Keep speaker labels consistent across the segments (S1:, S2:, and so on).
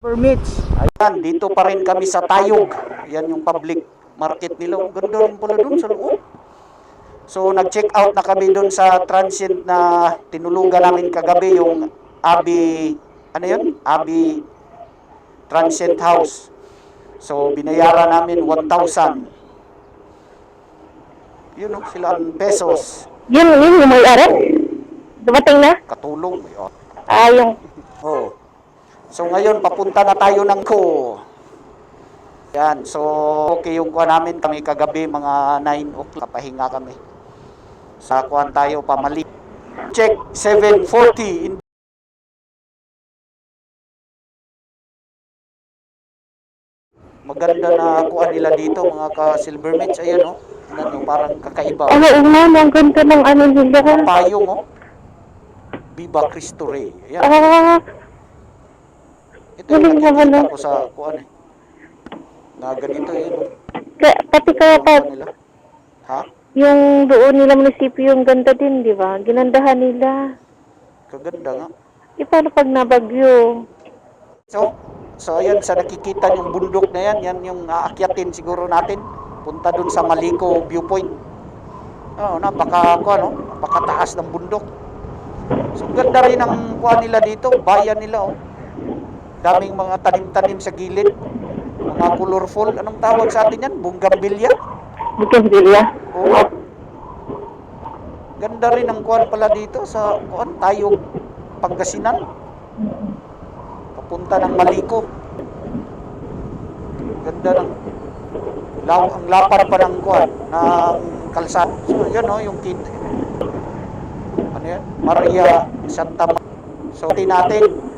S1: Permits. Ayan, dito pa rin kami sa Tayog. Yan yung public market nila. Ang ganda rin pala dun sa loob. So, nag-check out na kami dun sa transient na tinulugan namin kagabi, yung Abi, ano yun? Abi Transient House. So, binayaran namin 1,000. Yun o, sila ang pesos.
S2: Yun yung may-ari? Dumating na?
S1: Katulong. Oh.
S2: Yung...
S1: Oh. So, ngayon, papunta na tayo ng ko. Yan, so okay yung kuha namin kami kagabi mga 9 o'clock, pahinga kami. Sa kuhan tayo pamali. Check 740. Maganda na kuha nila dito mga ka-silver mitch. Ayan o, oh. Parang kakaiba.
S2: Ano, ang ganda ng ano nila.
S1: Payong o. Oh. Viva Cristo Rey. Ayan. Ito yung nakikita ko sa kuhan eh. Na ganito yun.
S2: Pati kaya
S1: nila. Ha?
S2: Yung doon nila munisipyo yung ganda din, di ba? Ginandahan nila.
S1: Kaganda nga.
S2: Paano pag nabagyo?
S1: So ayan, sa nakikita yung bundok na yan, yan yung aakyatin siguro natin. Punta dun sa Maliko viewpoint. Napakataas ng bundok. So ganda rin ang kuha nila dito, bayan nila oh. Daming mga tanim-tanim sa gilid. Mga colorful. Anong tawag sa atin yan? Bunggambilya?
S2: Bunggambilya?
S1: Oo. Ganda rin ang kuwan pala dito sa kuwan, Tayog, Pangasinan. Papunta ng Maliko. Ganda ng ang lapad pa ng kuwan, ng kalsada. So, yun o, yung ano yan? Maria Santa Maria. So, natin.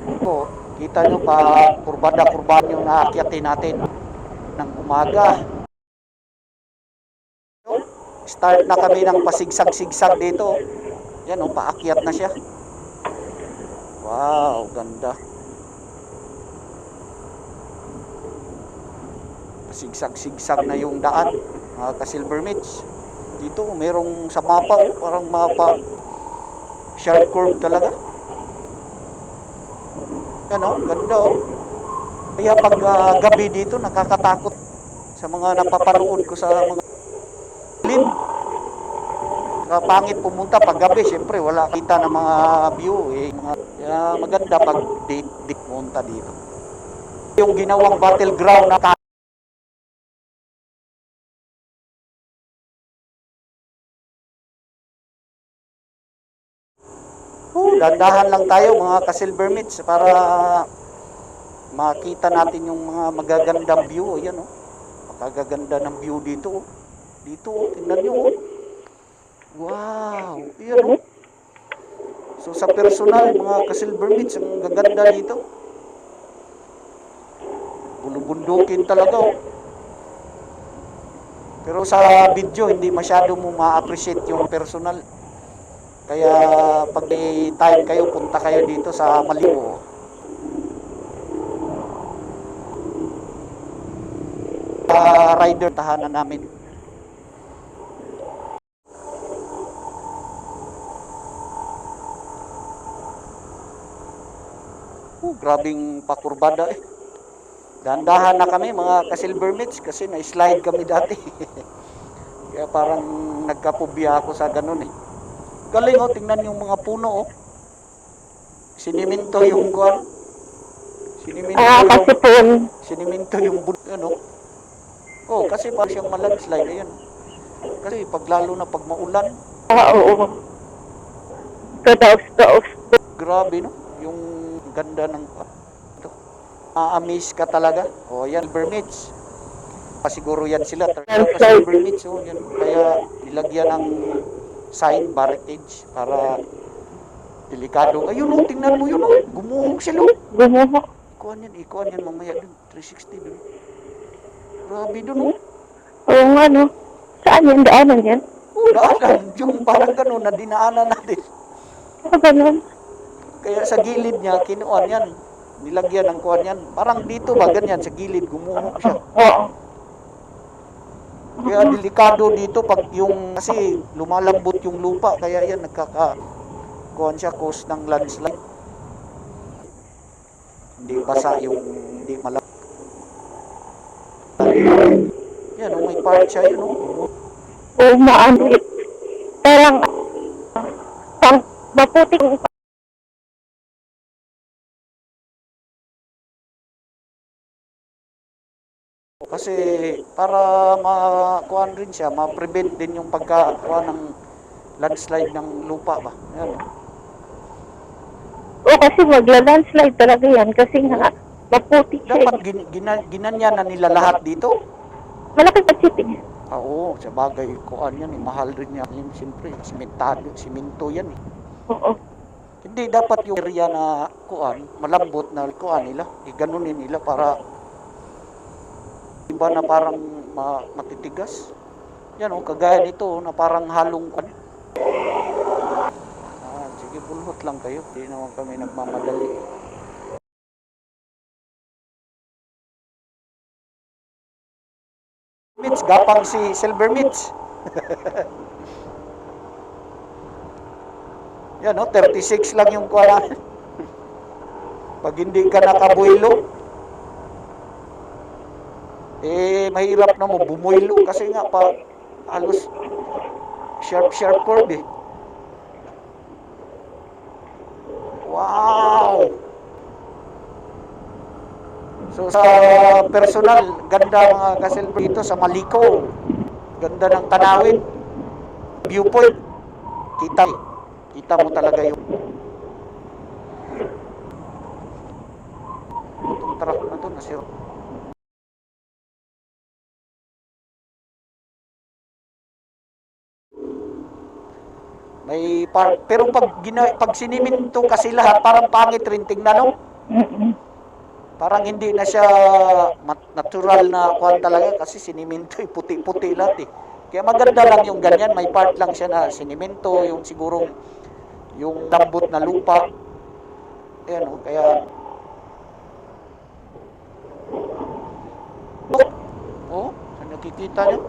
S1: Kita nyo pa, kurbada-kurbada yung naakyatin natin ng umaga. Start na kami ng pasigsag-sigsag dito. Yan o, paakyat na siya. Wow, ganda. Pasigsag-sigsag na yung daan, mga ka-silver mitch. Dito, merong sa mapa, parang mapa. Sharp curve talaga. Ano, ganda oh. Kaya pag gabi dito, nakakatakot sa mga napapanood ko sa mga lin. Pangit pumunta pag gabi, syempre wala kita ng mga view eh. Maganda pag date pumunta dito. Yung ginawang battleground na dandahan lang tayo mga ka-silver mitch para makita natin yung mga magagandang view. Ayan oh. Makagaganda ng view dito oh. Dito oh, tingnan nyo oh. Wow, ayan oh. So sa personal mga ka-silver mitch, ang gaganda dito. Bulubundukin talaga oh. Pero sa video hindi masyado mo ma-appreciate yung personal. Kaya pag may time kayo, punta kayo dito sa Maliko. Rider tahanan namin. Grabing pakurbada eh. Dandahan na kami mga ka-silver mitch kasi na-slide kami dati. Kaya parang nagkapubya ako sa ganun eh. Galing oh, tingnan yung mga puno oh. Siniminto yung kuwan. Siniminto yung ano. Oh, kasi parang siyang malandslide ayan. Kasi pag lalo na pag maulan.
S2: Oo. Kadaos-daos.
S1: Grabe no, yung ganda ng ito. Amaze ka talaga. Oh, yan silver mitch. Siguro yan sila. Silver mitch oh, yan. Kaya nilagyan ng sign, barricade para delikado. Ayun oh, tingnan mo yun oh. Gumuhog sila oh.
S2: Gumuhog.
S1: Ikuan yan mamaya dun. 360 dun. Grabe dun oh.
S2: Oo nga no. Saan yung daanan yan?
S1: Oh, daanan. Yung parang gano'n na dinaanan natin.
S2: Ganun.
S1: Kaya sa gilid niya, kinuan yan. Nilagyan ng kuan yan. Parang dito ba, ganyan, sa gilid, gumuhog siya.
S2: Oo.
S1: Kaya delikado dito pag yung kasi lumalambot yung lupa kaya yan kuhan siya cause ng landslide. Hindi basa yung hindi malaki. Yan, may part siya yun,
S2: O maano, parang, pang, maputing,
S1: Kasi para makuhan rin siya, ma-prevent din yung pagkakuha ng landslide ng lupa ba. Yan,
S2: o kasi magla-landslide talaga yan kasi nga, maputi siya.
S1: Dapat ginanyan na nila lahat dito.
S2: Malaki pa city.
S1: Oo, sa bagay, kuan yan, mahal rin yan. Yung, siyempre, simento yan.
S2: Oo.
S1: Hindi, dapat yung area na kuan, malambot na kuan nila. Iganunin nila para, iba na parang matitigas. Yan, kagaya nito, na parang halong kuan. Sige, bulhot lang kayo. Hindi naman kami nagmamadali. Mitch, gapang si Silver Mitch. Yan, 36 lang yung kuha. Pag hindi ka nakabuelo, mahirap na mo bumuelo kasi nga halos sharp curve. Wow! So sa personal, ganda mga kasilver dito sa Maliko. Ganda ng tanawin. Viewpoint. Kita mo talaga yung itong truck na to nasira. May pero pag siniminto kasi lahat parang pangit rin tingnan, no? Parang hindi na siya natural na kuhan talaga kasi siniminto, puti-puti lahat. Kaya maganda lang yung ganyan, may part lang siya na siniminto, yung sigurong yung lambot na lupa. Ayan, kaya nakikita niyo?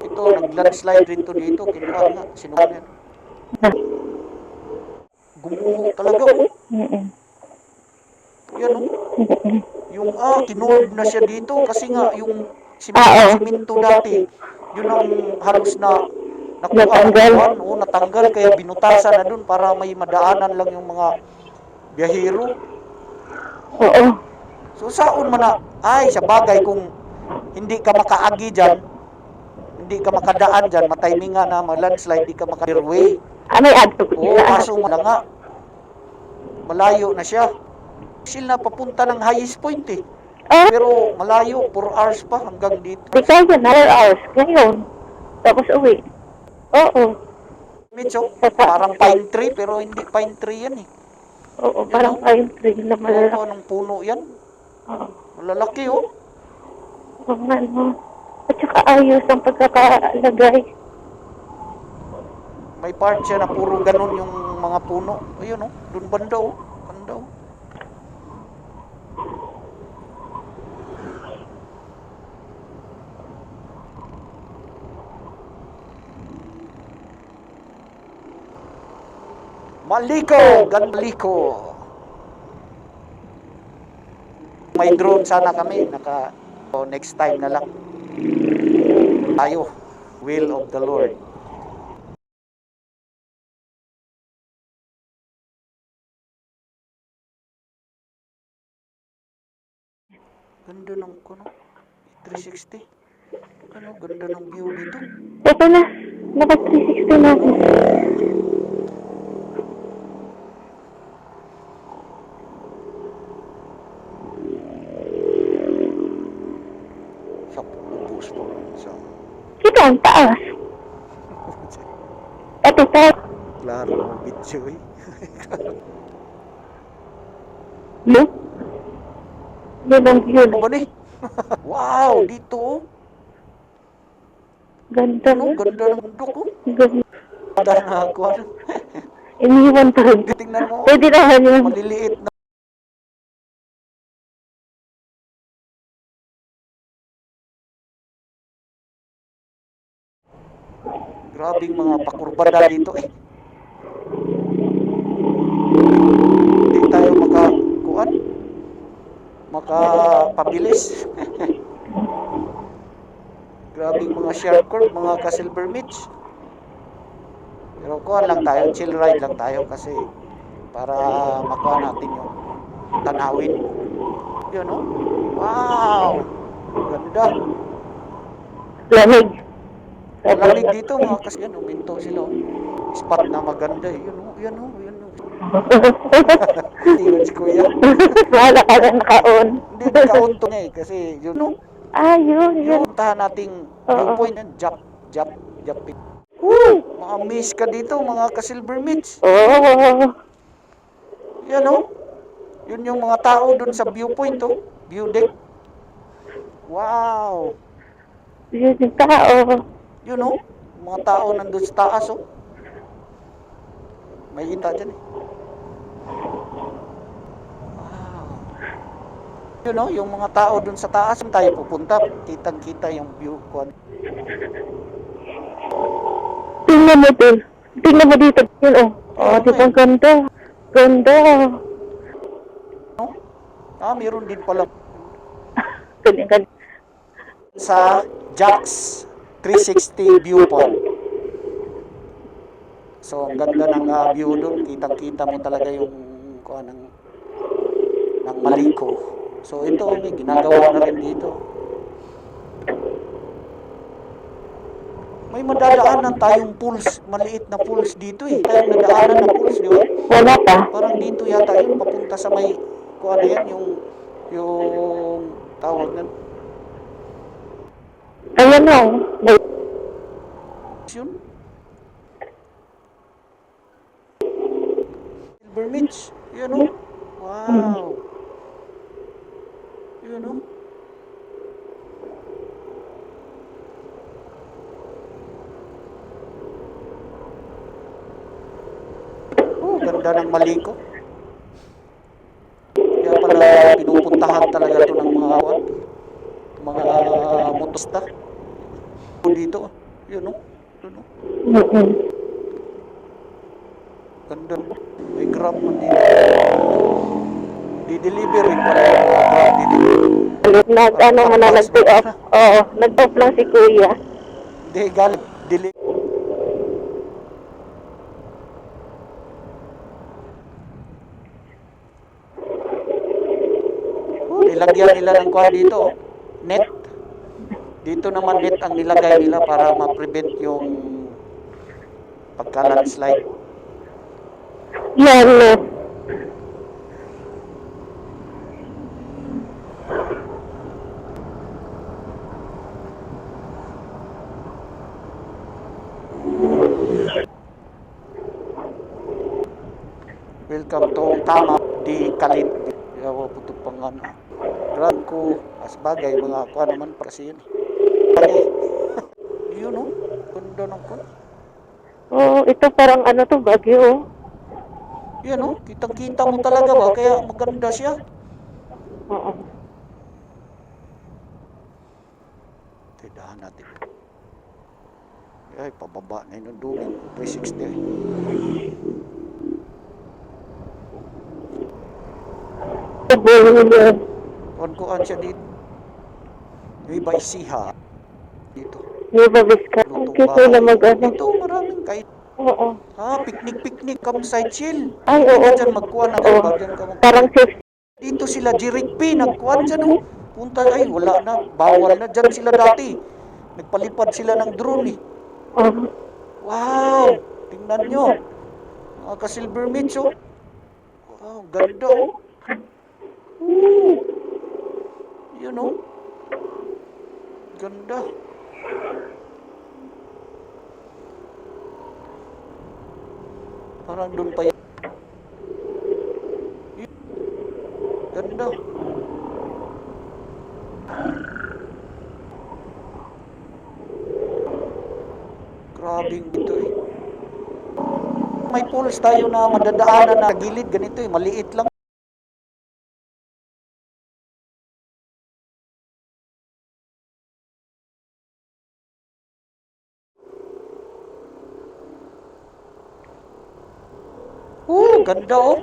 S1: Ito, nag-landslide rin to dito, kinuha nga, sinuha yan. Gumuho talaga, Yan, Yung, tinold na siya dito kasi nga, yung siminto dati, yun ang halos na natanggal, kaya binutasan na dun para may madaanan lang yung mga biyahero.
S2: Oo.
S1: So, saon man na, sa bagay, kung hindi ka makaagi dyan, hindi ka makadaan dyan, matiminga na, landslide, hindi ka makadirway.
S2: May adto po
S1: Oo,
S2: sila.
S1: kaso nga, malayo na siya. Sila papunta ng highest point Pero malayo, 4 hours pa hanggang dito.
S2: Di kaya 4 hours ngayon. Tapos uwi. Oo.
S1: Medyo, parang pine tree, pero hindi pine tree yan
S2: Oo, parang pine tree na malalaki.
S1: Anong puno yan?
S2: Oo.
S1: Malalaki
S2: Oo nga, no. At saka ayos ang pagkakalagay.
S1: May part siya na puro ganun yung mga puno. Ayun dun banda Banda Maliko. May drone sana kami, next time na lang. Tayo, will of the Lord. Ganda ng 360. Ganda ng view dito.
S2: Ito na. Naka 360 na. Kita ang taas. Ito pa.
S1: Klaro mo video
S2: No? Yan ang view.
S1: Wow, dito
S2: Ganda.
S1: Ganda ng bundok
S2: Ganda.
S1: Ganda na ako.
S2: Iniwan talaga.
S1: Tingnan mo.
S2: Pwede naman yun.
S1: Maliliit na. Grabing mga pakurbada dito pabilis. Grabing mga sharp curve, mga ka-silver mitch. Pero kuha lang tayo, chill ride lang tayo kasi para makuha natin yung tanawin. Yun, no? Wow! Ganda.
S2: Lamig.
S1: Malamig dito mga kasi yan, uminto sila. Oh. Spot na maganda eh. Yun, oh, yan, oh, yan, oh. Iwan si Kuya.
S2: Wala ka na naka-on.
S1: Hindi, naka-unto niya eh. Kasi yun, no?
S2: Ah, yun.
S1: Yung tahan nating
S2: Oo.
S1: viewpoint yan, jump.
S2: Uy!
S1: Mga-miss ka dito, mga ka-silver mitch.
S2: Oh.
S1: Yan, oh. Yun yung mga tao dun sa viewpoint, oh. View deck. Wow!
S2: Yun yung tao.
S1: Yun, oh. Mga tao nandun sa taas, oh. May inta dyan, eh. Wow. Yun, oh. Yung mga tao dun sa taas, saan tayo pupunta? Kitang-kita yung view ko.
S2: Tingnan mo din. Tingnan mo dito. Yun, oh. Oh,
S1: Ano
S2: di ba
S1: eh?
S2: ang ganda? Ganda.
S1: No? Meron din pala
S2: Ganyan.
S1: sa Jax 360 viewpoint. So, ang ganda ng view doon. Kitang-kita mo talaga yung kuha ng Maliko. So, ito, may ginagawa na rin dito. May madadaanan tayong pools, maliit na pools dito eh. Tayong nadaanan na pools, di ba?
S2: Wala pa.
S1: Parang dito yata yun, papunta sa may, kuha na yan, yung tawag na,
S2: Ayan o.
S1: yun? Silver Mitch, yun o. Wow. Yun o. Ganda ng Maliko. Kaya pala pinupuntahan talaga ito ng mga motosta. Dito, yun o. Yun o. Ganda. May grab man dito. Di-deliver rin pala yung mga grab dito.
S2: Ano mo na nag-off? Oo, nag-off lang si Kuya.
S1: Hindi, galing. Deliver. Nilagyan nila ng kuha dito, oh. Net. Dito naman net ang nilagay nila para ma-prevent yung pagka-landslide.
S2: Yan, no.
S1: Welcome to Tama di Kalit. Yawa puto pangan. Gran ko as bagay mga kuha naman para siya. Ay. Yun oh. Ganda ng kuha.
S2: Oo, ito parang ano to, Baguio.
S1: Yan oh. Kitang-kita mo talaga ba? Kaya maganda siya.
S2: Oo.
S1: Tidahan natin. Ay, pababa na yun. Duling. 360 eh. Kuhan siya dito. Yung iba isiha. Dito.
S2: Nueva Vizcaya.
S1: Lutong
S2: Kito na mag-ano.
S1: Dito maraming kahit.
S2: Oo.
S1: Picnic, campsite chill.
S2: Ay, oo.
S1: Hindi dyan magkuha ng
S2: Oo.
S1: iba. Dyan ka
S2: Parang safe.
S1: Dito sila Jirik P. Nagkuhan dyan oh. Punta ay wala na. Bawal na. Dyan sila dati. Nagpalipad sila ng drone eh.
S2: Oo.
S1: Wow! Tingnan nyo. Mga ka-silver mitch oh. Wow, ganda oh. Yun oh. Ganda. Parang doon pa yan. Ganda. Grabing dito eh. May pools tayo na madadaanan na gilid ganito eh. Maliit lang. Ganda oh.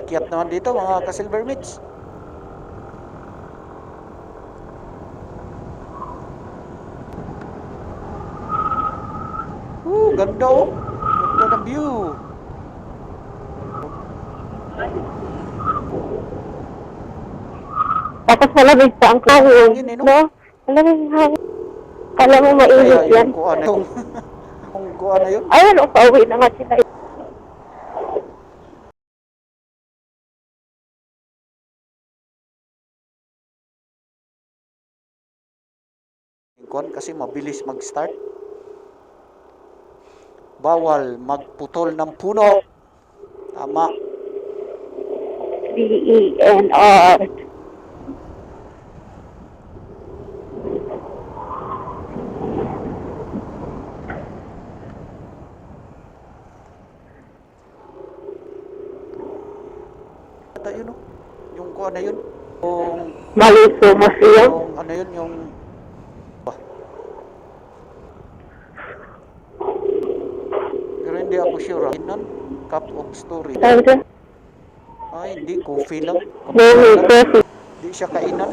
S1: Akyat naman dito mga ka-Silver Meats. Ganda oh. Ganda ng view.
S2: Tapos malamig pa ang hangin,
S1: Hangin, eh, no?
S2: no? Malamig ang hangin. Kala mo mainit
S1: Kaya
S2: yan.
S1: yung kuha na yung kung kuha na yun.
S2: Ayun, pauwi na nga sila.
S1: Kuhan kasi mabilis mag-start. Bawal magputol ng puno. Tama.
S2: DENR.
S1: Ito yun oh. Yung kuha na yun. Yung,
S2: Maliso Museum.
S1: yung ano yun, yung pero hindi ako sure. Inan, cup of story.
S2: Sabi ko,
S1: Ay, hindi. Coffee lang.
S2: coffee.
S1: Hindi siya kainan.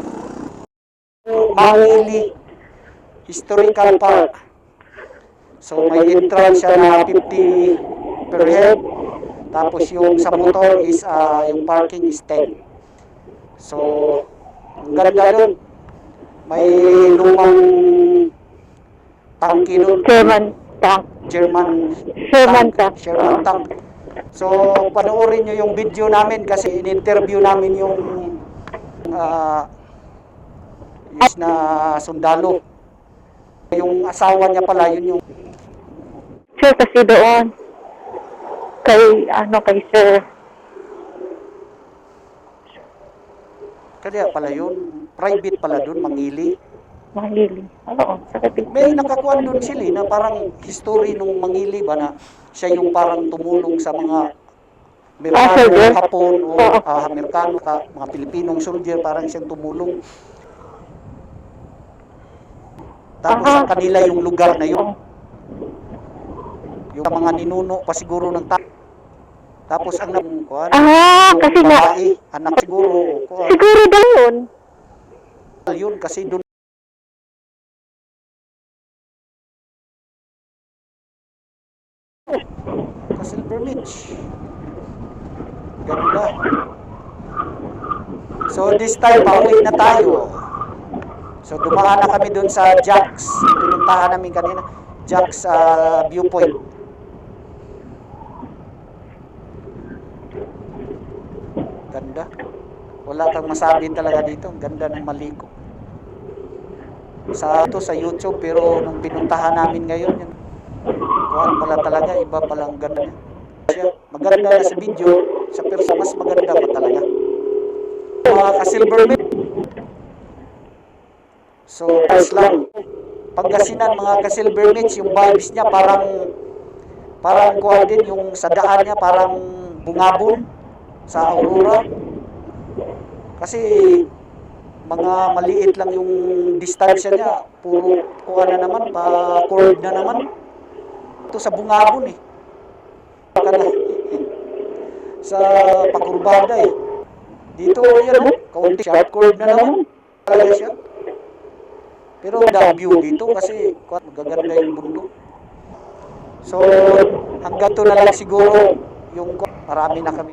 S1: Mangili Historical Park. So, may entrance siya na 50 per head. Tapos yung sa motor is, yung parking is 10. So, ang ganda doon. May lumang tangki doon.
S2: German tank.
S1: Sherman tank. So, panoorin nyo yung video namin kasi in-interview namin yung is na sundalo. Yung asawa niya pala, yun yung
S2: Sir, kasi doon. Kay sir.
S1: kaya pala yun. Private pala doon, Mangili.
S2: Mangili. Oo, sa kapit.
S1: May nakakuan doon sila na parang history nung Mangili ba na siya yung parang tumulong sa mga Amerikano,
S2: soldier?
S1: Hapon, o
S2: Oo.
S1: Amerikano, mga Pilipinong soldier, parang siyang tumulong. Tapos sa kanila yung lugar na yun. Yung mga ninuno pa siguro ng Tapos ang kuan,
S2: Kasi na,
S1: babae, anak siguro, kuan.
S2: siguro daw yun.
S1: Yun kasi doon sa Silver Beach. Ganda. So this time, pauwi na tayo. So dumaan na kami doon sa Jack's. Pinuntahan namin kanina. Jack's viewpoint. Ganda. Wala kang masabi talaga dito. Ang ganda ng Maliko. Sa YouTube pero nung pinuntahan namin ngayon, yun, kuhan pala talaga, iba palang ganda niya. Siya, maganda na sa video, sa persa mas maganda pa talaga. Mga ka-Silver Meat. So, lang. Pagkasinan mga ka-Silver Meats, yung vibes niya parang kuhan din, yung sa daan niya parang bungabon sa Aurora. Kasi mga maliit lang yung distansya niya, puro kuha na naman, pa-curve na naman. Ito sa bungabon eh. Sa pakurbada eh. Dito yan oh, kaunti sharp curve na naman. Talaga siya. Pero the view dito kasi magaganda yung bundok. So hanggang to na lang siguro yung marami na kami.